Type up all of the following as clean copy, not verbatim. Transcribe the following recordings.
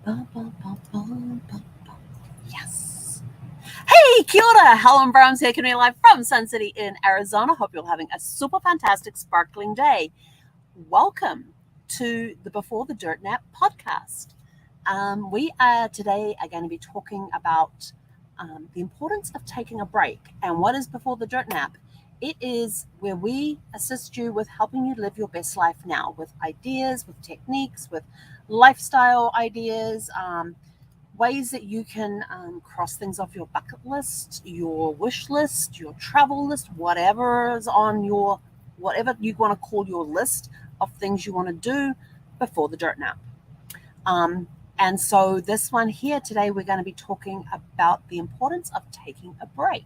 Ba, ba, ba, ba, ba, ba. Yes. Hey, kia ora. Helen Brown's here, coming live from Sun City in Arizona. Hope you're having a super fantastic, sparkling day. Welcome to the Before the Dirt Nap podcast. We are today are going to be talking about the importance of taking a break. And what is Before the Dirt Nap? It is where we assist you with helping you live your best life now with ideas, with techniques, with lifestyle ideas, ways that you can cross things off your bucket list, your wish list, your travel list, whatever is on your, whatever you want to call your list of things you want to do before the dirt nap. And so this one here today, we're going to be talking about the importance of taking a break.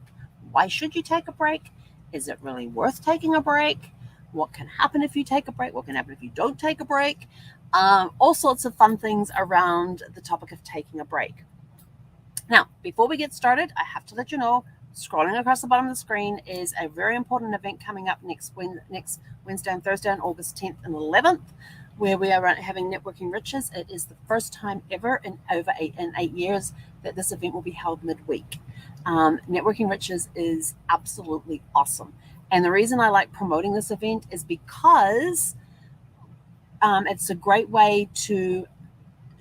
Why should you take a break? Is it really worth taking a break? What can happen if you take a break? What can happen if you don't take a break? All sorts of fun things around the topic of taking a break. Now, before we get started, I have to let you know, scrolling across the bottom of the screen is a very important event coming up next Wednesday and Thursday on August 10th and 11th, where we are having Networking Riches. It is the first time ever in over 8 years that this event will be held midweek. Networking Riches is absolutely awesome. And the reason I like promoting this event is because it's a great way to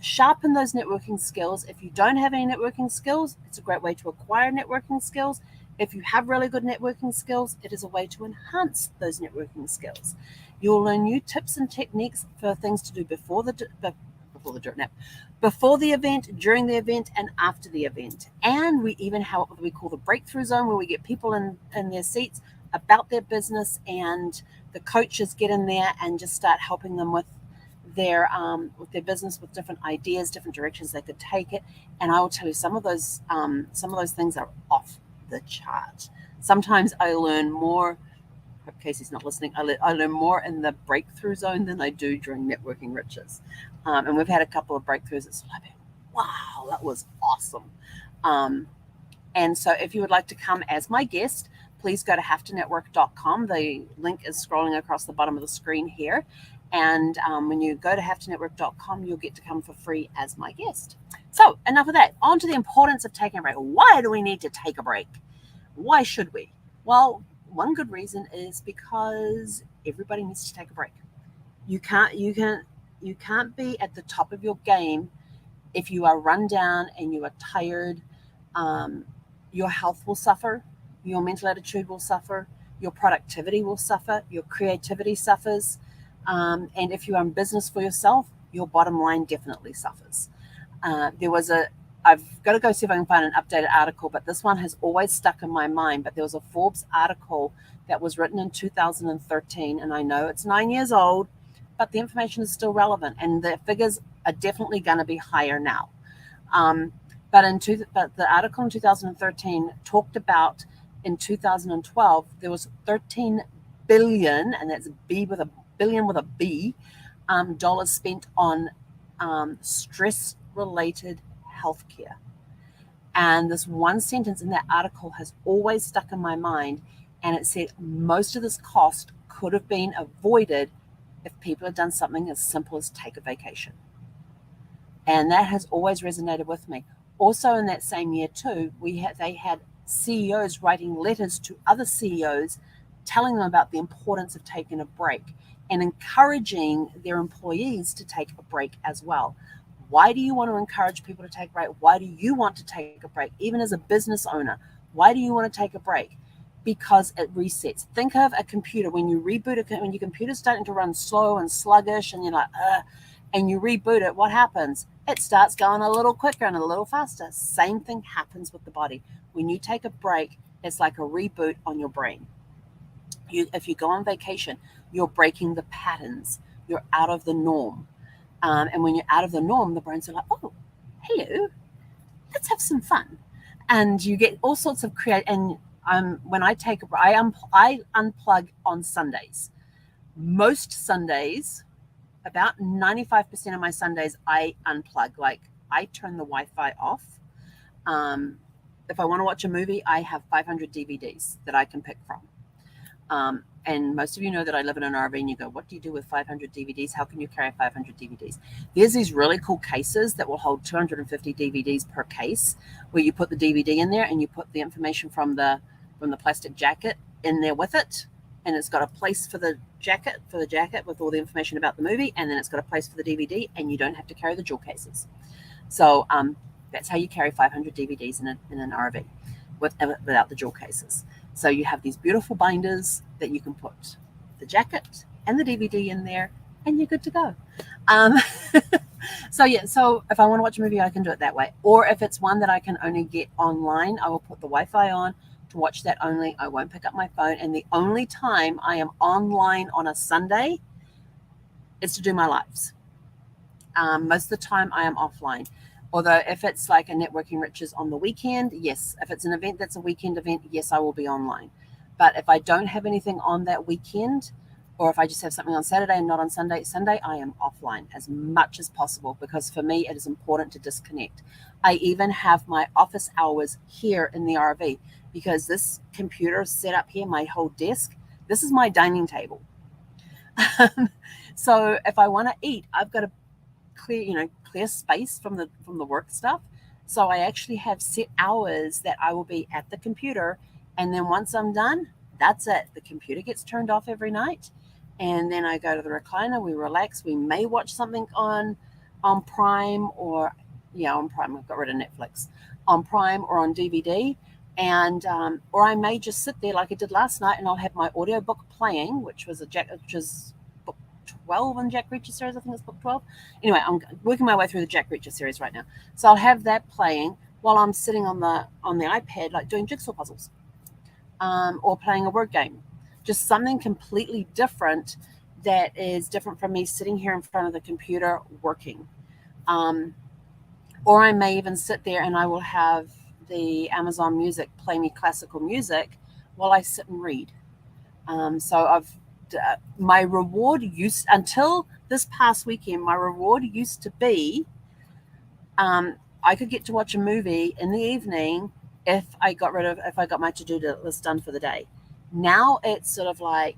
sharpen those networking skills. If you don't have any networking skills, it's a great way to acquire networking skills. If you have really good networking skills, it is a way to enhance those networking skills. You'll learn new tips and techniques for things to do before the dirt nap, before the event, during the event, and after the event. And we even have what we call the breakthrough zone, where we get people in their seats about their business, and the coaches get in there and just start helping them with their business, with different ideas, different directions they could take it. And I will tell you, some of those things are off the chart. Sometimes I learn more. I hope Casey's not listening. I learn more in the breakthrough zone than I do during Networking Riches. And we've had a couple of breakthroughs. It's like, wow, that was awesome. And so if you would like to come as my guest, please go to havetonetwork.com. The link is scrolling across the bottom of the screen here. And when you go to havetonetwork.com, you'll get to come for free as my guest. So enough of that. On to the importance of taking a break. Why do we need to take a break? Why should we? Well, one good reason is because everybody needs to take a break. You can't be at the top of your game if you are run down and you are tired. Your health will suffer. Your mental attitude will suffer. Your productivity will suffer. Your creativity suffers. And if you are in business for yourself, your bottom line definitely suffers. I've got to go see if I can find an updated article, but this one has always stuck in my mind. But there was a Forbes article that was written in 2013, and I know it's 9 years old, but the information is still relevant, and the figures are definitely going to be higher now. But the article in 2013 talked about in 2012 there was 13 billion, and that's billion with a B, dollars spent on stress-related healthcare. And this one sentence in that article has always stuck in my mind, and it said most of this cost could have been avoided if people had done something as simple as take a vacation. And that has always resonated with me. Also in that same year too, they had CEOs writing letters to other CEOs telling them about the importance of taking a break and encouraging their employees to take a break as well. Why do you want to encourage people to take a break? Why do you want to take a break? Even as a business owner, why do you want to take a break? Because it resets. Think of a computer. When you reboot it, when your computer's starting to run slow and sluggish and you're like, and you reboot it, what happens? It starts going a little quicker and a little faster. Same thing happens with the body. When you take a break, it's like a reboot on your brain. If you go on vacation, you're breaking the patterns. You're out of the norm. And when you're out of the norm, the brains are like, oh, hello, let's have some fun. And you get all sorts of and when I take a break, I unplug on Sundays. Most Sundays, about 95% of my Sundays, I unplug. Like, I turn the Wi-Fi off. If I want to watch a movie, I have 500 DVDs that I can pick from. And most of you know that I live in an RV, and you go, what do you do with 500 DVDs? How can you carry 500 DVDs? There's these really cool cases that will hold 250 DVDs per case, where you put the DVD in there and you put the information from the plastic jacket in there with it. And it's got a place for the jacket with all the information about the movie, and then it's got a place for the DVD, and you don't have to carry the jewel cases. So that's how you carry 500 DVDs in an RV without the jewel cases. So you have these beautiful binders that you can put the jacket and the DVD in there, and you're good to go. So if I want to watch a movie, I can do it that way. Or if it's one that I can only get online, I will put the Wi-Fi on to watch that only. I won't pick up my phone. And the only time I am online on a Sunday is to do my lives. Most of the time I am offline. Although if it's like a networking riches on the weekend, yes. If it's an event that's a weekend event, yes, I will be online. But if I don't have anything on that weekend, or if I just have something on Saturday and not on Sunday, I am offline as much as possible, because for me, it is important to disconnect. I even have my office hours here in the RV, because this computer set up here, my whole desk, this is my dining table. So if I want to eat, I've got to clear space from the work stuff. So I actually have set hours that I will be at the computer, and then once I'm done, that's it. The computer gets turned off every night, and then I go to the recliner, we relax. We may watch something on Prime, or on Prime. I've got rid of Netflix. On Prime or on DVD, and or I may just sit there like I did last night, and I'll have my audiobook playing, which is 12 on Jack Reacher series. I think it's book 12. Anyway, I'm working my way through the Jack Reacher series right now. So I'll have that playing while I'm sitting on the iPad, like doing jigsaw puzzles, or playing a word game. Just something completely different that is different from me sitting here in front of the computer working. Or I may even sit there and I will have the Amazon Music play me classical music while I sit and read. So my reward until this past weekend, my reward used to be I could get to watch a movie in the evening if I got my to-do list done for the day. Now it's sort of like,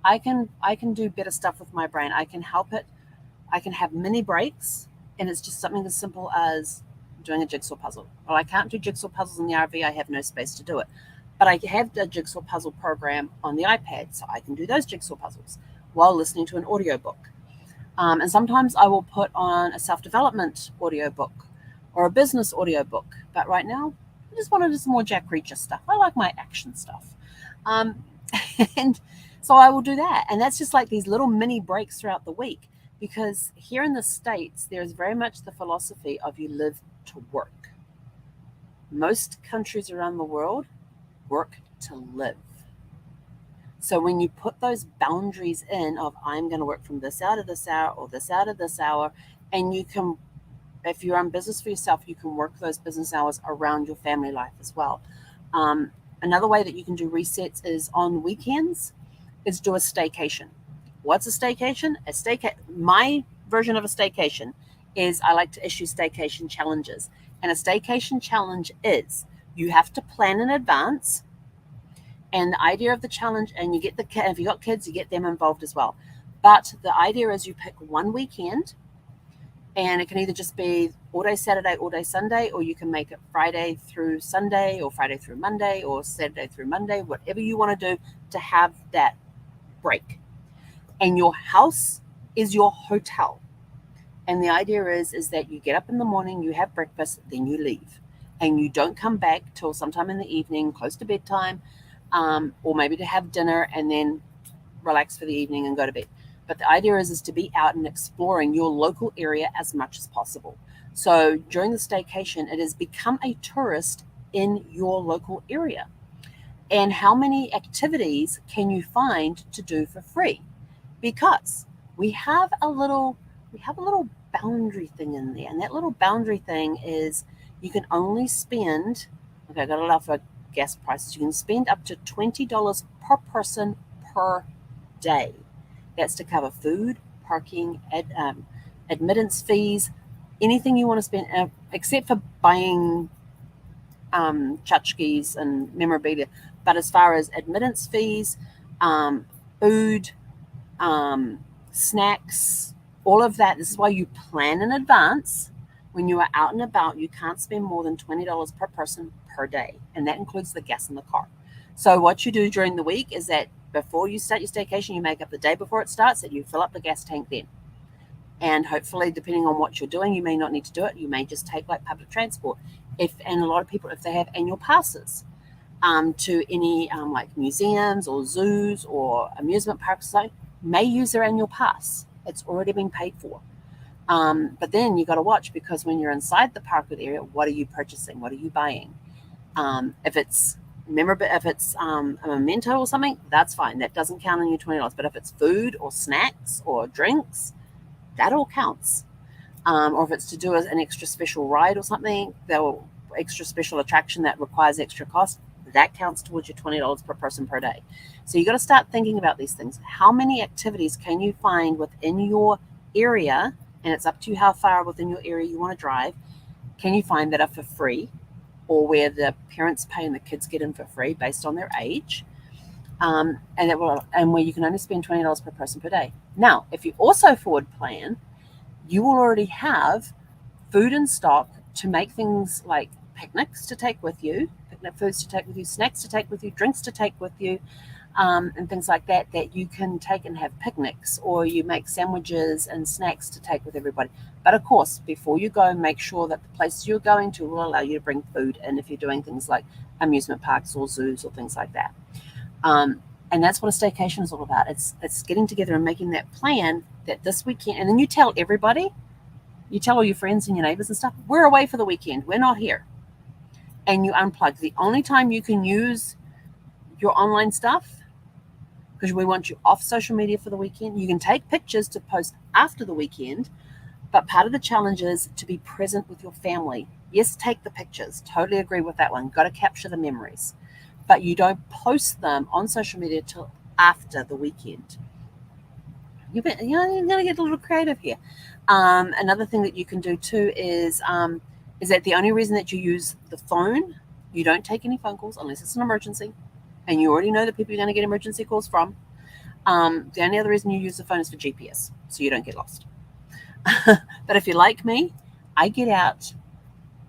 I can do better stuff with my brain. I can help it. I can have mini breaks, and it's just something as simple as doing a jigsaw puzzle. Well, I can't do jigsaw puzzles in the RV. I have no space to do it. But I have the jigsaw puzzle program on the iPad, so I can do those jigsaw puzzles while listening to an audiobook. And sometimes I will put on a self-development audiobook or a business audiobook. But right now, I just want to do some more Jack Reacher stuff. I like my action stuff. And so I will do that. And that's just like these little mini breaks throughout the week, because here in the States, there's very much the philosophy of you live to work. Most countries around the world work to live. So when you put those boundaries in of I'm going to work from this hour to this hour, or this hour to this hour, and you can, if you're in business for yourself, you can work those business hours around your family life as well. Another way that you can do resets is on weekends is do a staycation. What's a staycation? My version of a staycation is I like to issue staycation challenges. And a staycation challenge is you have to plan in advance. And the idea of the challenge, and you get if you got kids, you get them involved as well. But the idea is you pick one weekend, and it can either just be all day Saturday, all day Sunday, or you can make it Friday through Sunday, or Friday through Monday, or Saturday through Monday, whatever you want to do to have that break. And your house is your hotel. And the idea is that you get up in the morning, you have breakfast, then you leave. And you don't come back till sometime in the evening, close to bedtime, or maybe to have dinner and then relax for the evening and go to bed. But the idea is to be out and exploring your local area as much as possible. So during the staycation, it is become a tourist in your local area. And how many activities can you find to do for free? Because we have a little boundary thing in there. And that little boundary thing is you can only spend, okay, I got to allow for gas prices. You can spend up to $20 per person per day. That's to cover food, parking, admittance fees, anything you want to spend, except for buying tchotchkes and memorabilia. But as far as admittance fees, food, snacks, all of that, this is why you plan in advance. When you are out and about, you can't spend more than $20 per person per day, and that includes the gas in the car. So what you do during the week is that before you start your staycation, you make up the day before it starts that you fill up the gas tank then. And hopefully, depending on what you're doing, you may not need to do it. You may just take like public transport. And a lot of people, if they have annual passes to any like museums or zoos or amusement parks, so may use their annual pass. It's already been paid for. But then you got to watch, because when you're inside the park area, what are you purchasing? What are you buying? If it's a memento or something, that's fine. That doesn't count on your $20. But if it's food or snacks or drinks, that all counts. Or if it's to do an extra special ride or something, extra special attraction that requires extra cost, that counts towards your $20 per person per day. So you got to start thinking about these things. How many activities can you find within your area? And it's up to you how far within your area you want to drive. Can you find that are for free, or where the parents pay and the kids get in for free based on their age? And where you can only spend $20 per person per day. Now, if you also forward plan, you will already have food in stock to make things like picnics to take with you, picnic foods to take with you, snacks to take with you, drinks to take with you, and things like that you can take and have picnics, or you make sandwiches and snacks to take with everybody. But of course, before you go, make sure that the places you're going to will allow you to bring food in if you're doing things like amusement parks or zoos or things like that. And that's what a staycation is all about. It's getting together and making that plan that this weekend, and then you tell everybody, you tell all your friends and your neighbors and stuff, we're away for the weekend. We're not here. And you unplug. The only time you can use your online stuff, because we want you off social media for the weekend. You can take pictures to post after the weekend, but part of the challenge is to be present with your family. Yes, take the pictures. Totally agree with that one. Got to capture the memories. But you don't post them on social media till after the weekend. You're going to get a little creative here. Another thing that you can do too is that the only reason that you use the phone, you don't take any phone calls unless it's an emergency, and you already know the people you're going to get emergency calls from. The only other reason you use the phone is for GPS, so you don't get lost. But if you're like me, I get out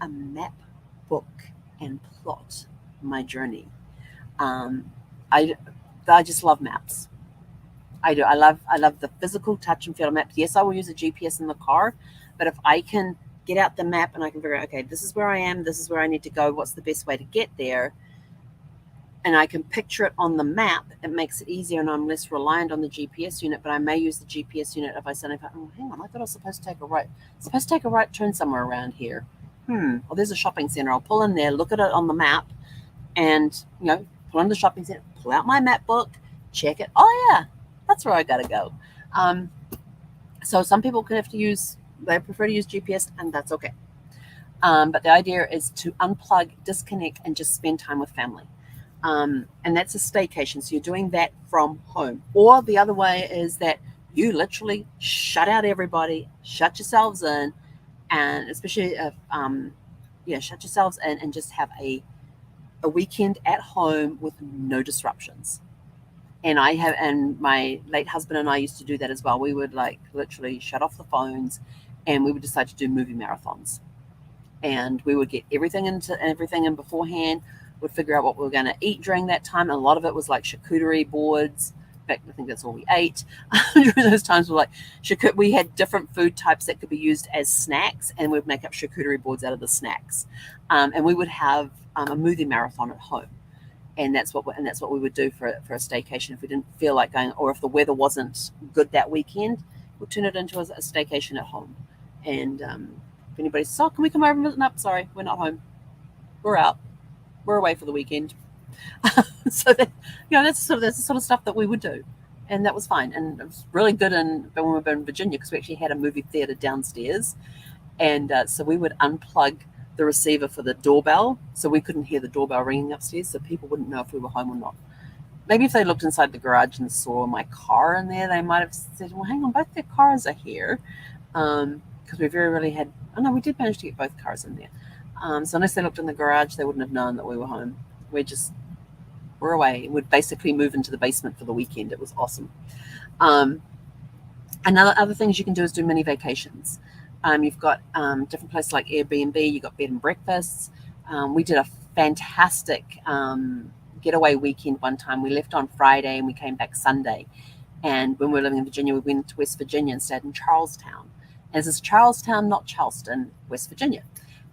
a map book and plot my journey. I just love maps. I do. I love the physical touch and feel of maps. Yes, I will use a GPS in the car, but if I can get out the map and I can figure out, okay, this is where I am, this is where I need to go, what's the best way to get there, and I can picture it on the map, it makes it easier, and I'm less reliant on the GPS unit. But I may use the GPS unit if I suddenly, hang on, I thought I was supposed to take a right. Supposed to take a right turn somewhere around here. Well, there's a shopping center. I'll pull in there, look at it on the map, and pull in the shopping center, pull out my map book, check it. Oh yeah, that's where I gotta go. So some people they prefer to use GPS, and that's okay. But the idea is to unplug, disconnect, and just spend time with family. And that's a staycation. So you're doing that from home. Or the other way is that you literally shut out everybody, shut yourselves in, and especially if shut yourselves in and just have a weekend at home with no disruptions. And my late husband and I used to do that as well. We would literally shut off the phones, and we would decide to do movie marathons. And we would get everything in beforehand. Would figure out what we were going to eat during that time. And a lot of it was like charcuterie boards. In fact, I think that's all we ate during those times. We had different food types that could be used as snacks, and we'd make up charcuterie boards out of the snacks. And we would have a movie marathon at home. And that's what we would do for a staycation. If we didn't feel like going, or if the weather wasn't good that weekend, we'd turn it into a staycation at home. And if anybody says, "Oh, can we come over and visit?" Nope, sorry, we're not home. We're out. We're away for the weekend. So that, that's the sort of stuff that we would do, and that was fine. And it was really good when we were in Virginia, because we actually had a movie theater downstairs, and so we would unplug the receiver for the doorbell, so we couldn't hear the doorbell ringing upstairs, so people wouldn't know if we were home or not. Maybe if they looked inside the garage and saw my car in there, they might have said, "Well, hang on, both their cars are here," because we very rarely had. Oh no, we did manage to get both cars in there. So unless they looked in the garage, they wouldn't have known that we were home. we're away. We'd basically move into the basement for the weekend. It was awesome. Other things you can do is do mini vacations. You've got different places like Airbnb. You've got bed and breakfasts. We did a fantastic getaway weekend one time. We left on Friday and we came back Sunday. And when we were living in Virginia, we went to West Virginia and stayed in Charlestown. And this is Charlestown, not Charleston, West Virginia.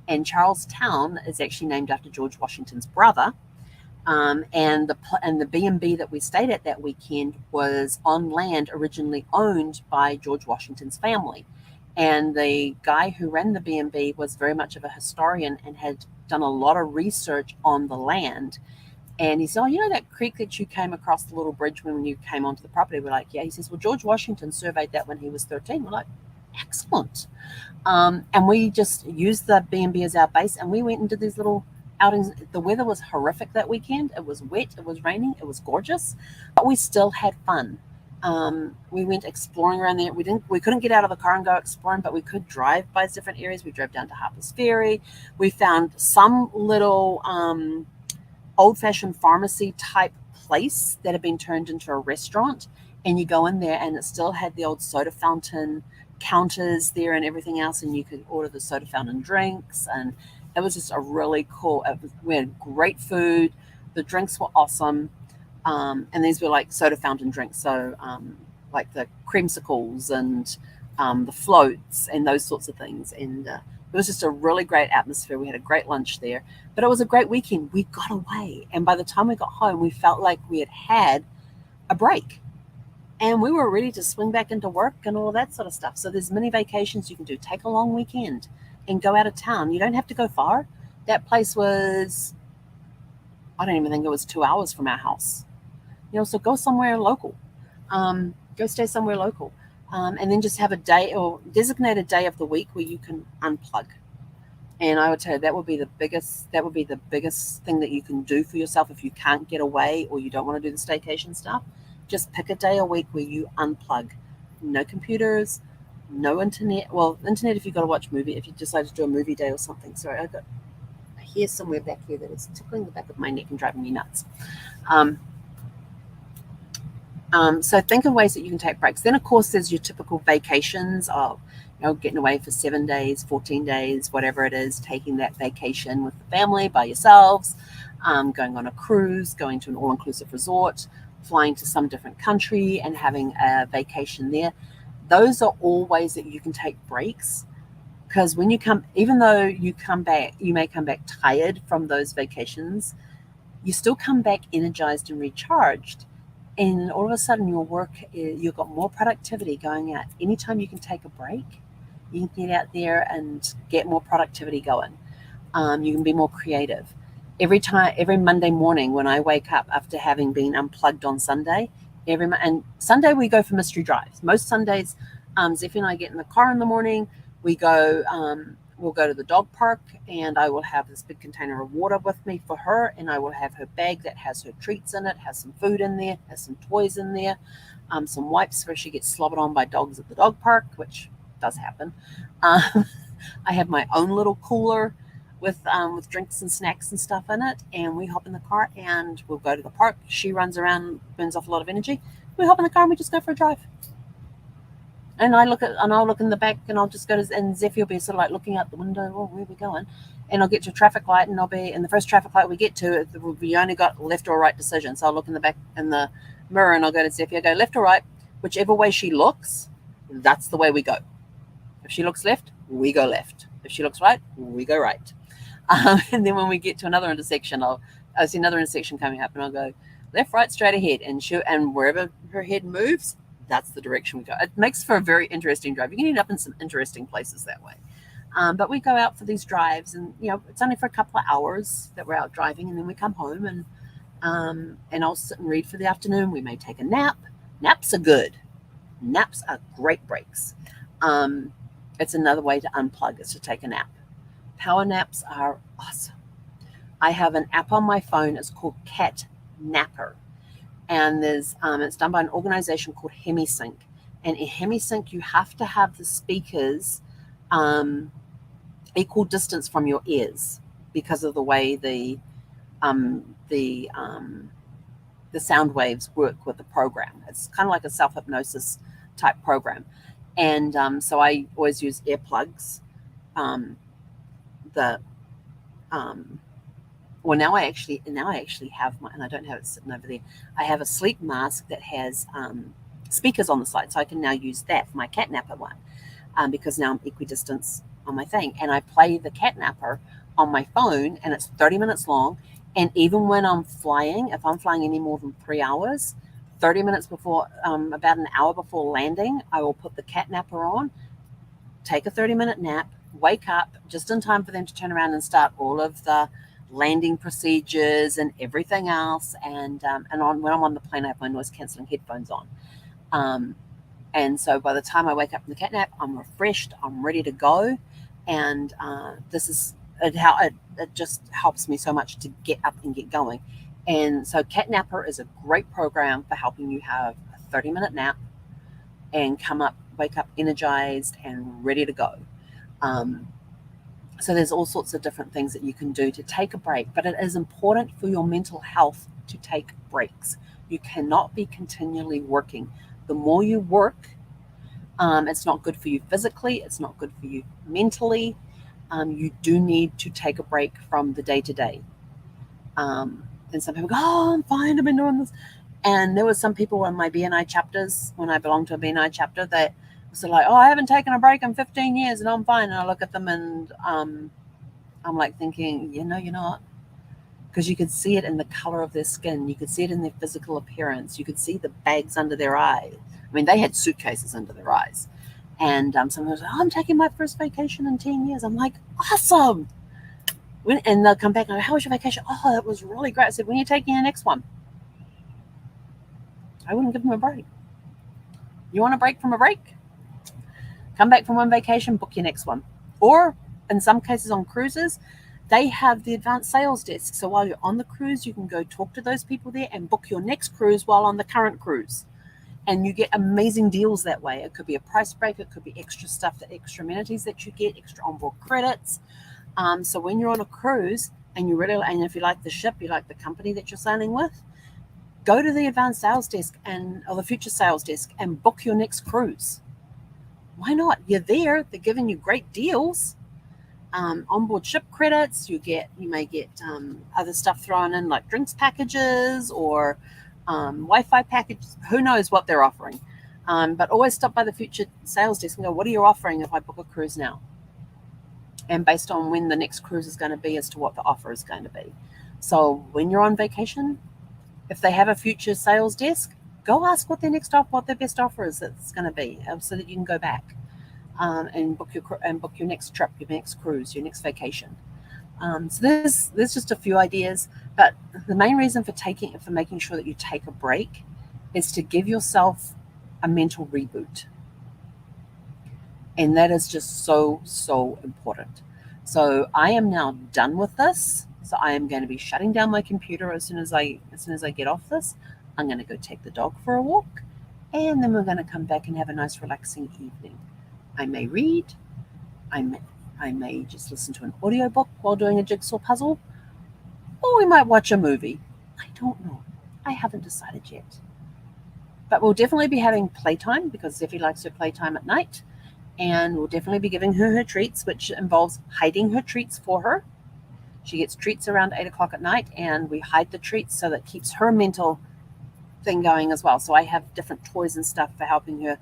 And Charlestown is actually named after George Washington's brother. And the B&B that we stayed at that weekend was on land originally owned by George Washington's family. And the guy who ran the B&B was very much of a historian and had done a lot of research on the land. And he said, you know that creek that you came across the little bridge when you came onto the property? We're like, yeah. He says, well, George Washington surveyed that when he was 13. We're like, excellent. And we just used the B&B as our base, and we went and did these little outings. The weather was horrific that weekend. It was wet, it was raining, it was gorgeous, but we still had fun. We went exploring around there. We couldn't get out of the car and go exploring, but we could drive by different areas. We drove down to Harper's Ferry. We found some little old-fashioned pharmacy type place that had been turned into a restaurant, and you go in there and it still had the old soda fountain counters there and everything else, and you could order the soda fountain drinks, and it was just a really cool. We had great food. The drinks were awesome. And these were like soda fountain drinks. So like the creamsicles and the floats and those sorts of things. And it was just a really great atmosphere. We had a great lunch there. But it was a great weekend. We got away. And by the time we got home, we felt like we had a break. And we were ready to swing back into work and all that sort of stuff. So there's many vacations you can do. Take a long weekend and go out of town. You don't have to go far. That place was, I don't even think it was 2 hours from our house. So go somewhere local. Go stay somewhere local. And then just have a day or designate a day of the week where you can unplug. And I would tell you that would be the biggest thing that you can do for yourself if you can't get away or you don't want to do the staycation stuff. Just pick a day a week where you unplug. No computers, no internet. Well, internet if you've got to watch movie, if you decide to do a movie day or something. Sorry, I've got a hair somewhere back here that is tickling the back of my neck and driving me nuts. So think of ways that you can take breaks. Then, of course, there's your typical vacations of, getting away for 7 days, 14 days, whatever it is, taking that vacation with the family, by yourselves, going on a cruise, going to an all-inclusive resort, flying to some different country and having a vacation there. Those are all ways that you can take breaks, because when you come, even though you may come back tired from those vacations, you still come back energized and recharged. And all of a sudden your work, you've got more productivity going out. Anytime you can take a break, you can get out there and get more productivity going. You can be more creative. Every Monday morning when I wake up after having been unplugged on Sunday, and Sunday we go for mystery drives. Most Sundays, Zephy and I get in the car in the morning. We'll go to the dog park, and I will have this big container of water with me for her, and I will have her bag that has her treats in it, has some food in there, has some toys in there, some wipes where she gets slobbered on by dogs at the dog park, which does happen. I have my own little cooler with drinks and snacks and stuff in it, and we hop in the car and we'll go to the park. She runs around, burns off a lot of energy. We hop in the car and we just go for a drive. And I'll look in the back, and I'll just go to, and Zephy will be sort of like looking out the window, oh, where are we going? And I'll get to a traffic light, and I'll be in the first traffic light we get to, we only got left or right decision. So I'll look in the back in the mirror, and I'll go to Zephy, I go left or right, whichever way she looks, that's the way we go. If she looks left, we go left. If she looks right, we go right. And then when we get to another intersection, I see another intersection coming up, and I'll go left, right, straight ahead, and wherever her head moves, that's the direction we go. It makes for a very interesting drive. You can end up in some interesting places that way. But we go out for these drives, and it's only for a couple of hours that we're out driving, and then we come home, and I'll sit and read for the afternoon. We may take a nap. Naps are good. Naps are great breaks. It's another way to unplug, is to take a nap. Power naps are awesome. I have an app on my phone. It's called Cat Napper. And it's done by an organization called HemiSync. And in HemiSync, you have to have the speakers equal distance from your ears because of the way the the sound waves work with the program. It's kind of like a self-hypnosis type program. And so I always use earplugs. Now I actually have my, and I don't have it sitting over there. I have a sleep mask that has speakers on the side, so I can now use that for my catnapper one, because now I'm equidistance on my thing, and I play the catnapper on my phone, and it's 30 minutes long. And even when I'm flying, if I'm flying any more than 3 hours, 30 minutes before, about an hour before landing, I will put the catnapper on, take a 30-minute nap, wake up just in time for them to turn around and start all of the landing procedures and everything else. And when I'm on the plane, I have my noise cancelling headphones on. And so by the time I wake up from the catnap, I'm refreshed, I'm ready to go. And this is how it just helps me so much to get up and get going. And so Catnapper is a great program for helping you have a 30-minute nap and wake up energized and ready to go. So there's all sorts of different things that you can do to take a break, but it is important for your mental health to take breaks. You cannot be continually working. The more you work, it's not good for you physically, it's not good for you mentally. You do need to take a break from the day-to-day. And some people go, oh, I'm fine, I've been doing this. And there were some people in my BNI chapters, when I belonged to a BNI chapter, that was like, oh, I haven't taken a break in 15 years and I'm fine. And I look at them and I'm like thinking, you're not. Because you could see it in the color of their skin. You could see it in their physical appearance. You could see the bags under their eyes. I mean, they had suitcases under their eyes. And someone was like, oh, I'm taking my first vacation in 10 years. I'm like, awesome. And they'll come back and go, how was your vacation? Oh, that was really great. I said, when are you taking your next one? I wouldn't give them a break. You want a break from a break? Come back from one vacation, book your next one. Or in some cases on cruises, they have the advanced sales desk. So while you're on the cruise, you can go talk to those people there and book your next cruise while on the current cruise. And you get amazing deals that way. It could be a price break. It could be extra stuff, extra amenities that you get, extra onboard credits. So when you're on a cruise and and if you like the ship, you like the company that you're sailing with, go to the advanced sales desk or the future sales desk and book your next cruise. Why not? You're there. They're giving you great deals. Onboard ship credits. You may get other stuff thrown in, like drinks packages or Wi-Fi packages. Who knows what they're offering? But always stop by the future sales desk and go, what are you offering if I book a cruise now? And based on when the next cruise is going to be as to what the offer is going to be. So when you're on vacation, if they have a future sales desk, go ask what their best offer is that's going to be, so that you can go back and book your next trip, your next cruise, your next vacation. So there's just a few ideas, but the main reason for making sure that you take a break is to give yourself a mental reboot. And that is just so, so important. So I am now done with this. So I am going to be shutting down my computer as soon as I get off this. I'm going to go take the dog for a walk, and then we're going to come back and have a nice relaxing evening. I may read. I may just listen to an audiobook while doing a jigsaw puzzle, or we might watch a movie. I don't know. I haven't decided yet. But we'll definitely be having playtime, because Zeffie likes her playtime at night. And we'll definitely be giving her treats, which involves hiding her treats for her. She gets treats around 8 o'clock at night, and we hide the treats so that keeps her mental thing going as well. So I have different toys and stuff for helping her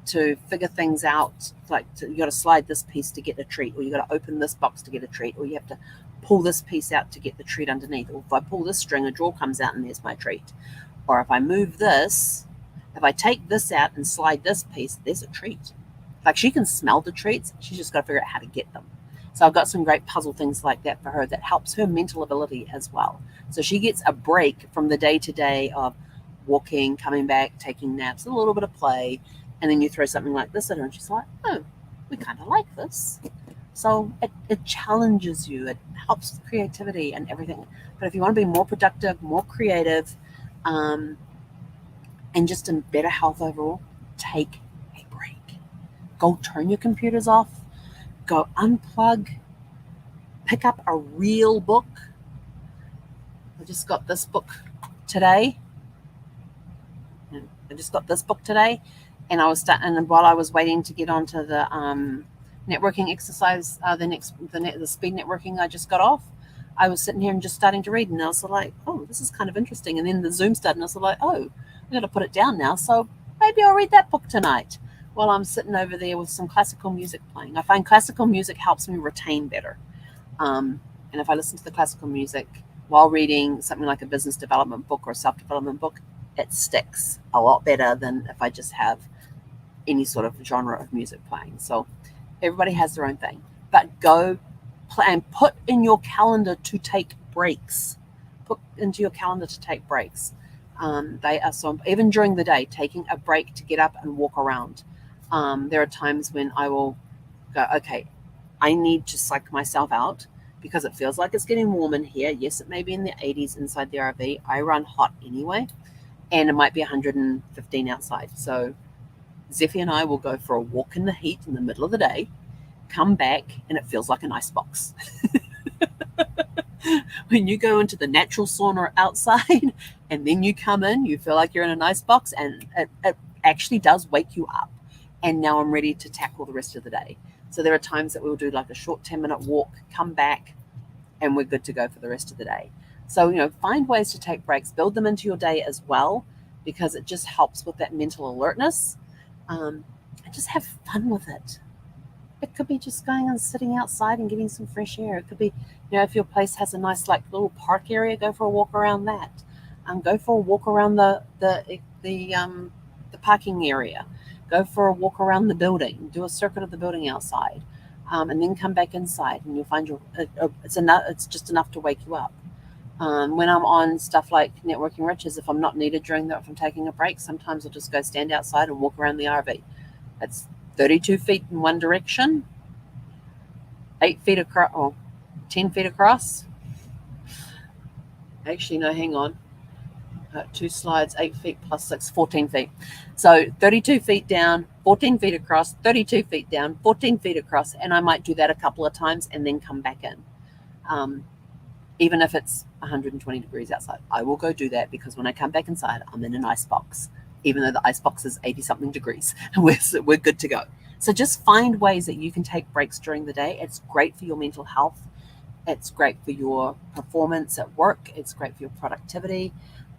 to figure things out. Like you got to slide this piece to get a treat, or you got to open this box to get a treat, or you have to pull this piece out to get the treat underneath. Or if I pull this string, a drawer comes out and there's my treat. Or if I move this, if I take this out and slide this piece, there's a treat. Like, she can smell the treats. She's just got to figure out how to get them. So I've got some great puzzle things like that for her that helps her mental ability as well. So she gets a break from the day-to-day of walking, coming back, taking naps, a little bit of play, and then you throw something like this at her and she's like, oh, we kind of like this. So it challenges you. It helps with creativity and everything. But if you want to be more productive, more creative, and just in better health overall, take a break. Go turn your computers off. Go unplug. Pick up a real book. I just got this book today. I just got this book today, and and while I was waiting to get onto the networking exercise, the speed networking I just got off, I was sitting here and just starting to read, and I was like, oh, this is kind of interesting. And then the Zoom started, and I was like, oh, I'm going to put it down now. So maybe I'll read that book tonight while I'm sitting over there with some classical music playing. I find classical music helps me retain better. And if I listen to the classical music while reading something like a business development book or a self-development book, it sticks a lot better than if I just have any sort of genre of music playing. So everybody has their own thing. But go and put in your calendar to take breaks. Put into your calendar to take breaks. They are so, even during the day, taking a break to get up and walk around. There are times when I will go, okay, I need to psych myself out because it feels like it's getting warm in here. Yes, it may be in the 80s inside the RV. I run hot anyway, and it might be 115 outside. So Zeffie and I will go for a walk in the heat in the middle of the day, come back, and it feels like an ice box. When you go into the natural sauna outside and then you come in, you feel like you're in an ice box, and it actually does wake you up. And now I'm ready to tackle the rest of the day. So there are times that we'll do like a short 10-minute walk, come back, and we're good to go for the rest of the day. So, find ways to take breaks, build them into your day as well, because it just helps with that mental alertness. And just have fun with it. It could be just going and sitting outside and getting some fresh air. It could be, if your place has a nice like little park area, go for a walk around that. Go for a walk around the parking area. Go for a walk around the building. Do a circuit of the building outside, and then come back inside, and you'll find it's just enough to wake you up. When I'm on stuff like Networking Riches, if I'm not needed if I'm taking a break, sometimes I'll just go stand outside and walk around the RV. It's 32 feet in one direction, 8 feet across, or 10 feet across. Actually, no, hang on. 2 slides, 8 feet plus 6, 14 feet. So 32 feet down, 14 feet across, 32 feet down, 14 feet across. And I might do that a couple of times and then come back in. Even if it's 120 degrees outside, I will go do that, because when I come back inside, I'm in an ice box, even though the ice box is 80 something degrees. We're good to go. So just find ways that you can take breaks during the day. It's great for your mental health. It's great for your performance at work. It's great for your productivity.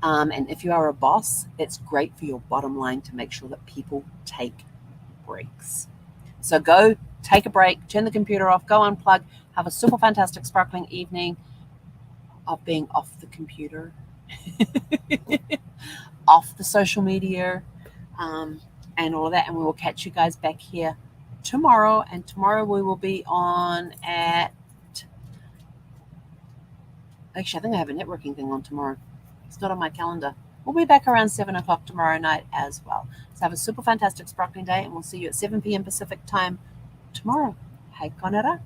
And if you are a boss, it's great for your bottom line to make sure that people take breaks. So go take a break, turn the computer off, go unplug, have a super fantastic sparkling evening of being off the computer, off the social media, and all of that. And we will catch you guys back here tomorrow. And tomorrow we will be on at, actually, I think I have a networking thing on tomorrow. It's not on my calendar. We'll be back around 7 o'clock tomorrow night as well. So have a super fantastic sparkling day, and we'll see you at 7 p.m. Pacific time tomorrow. Hei konera.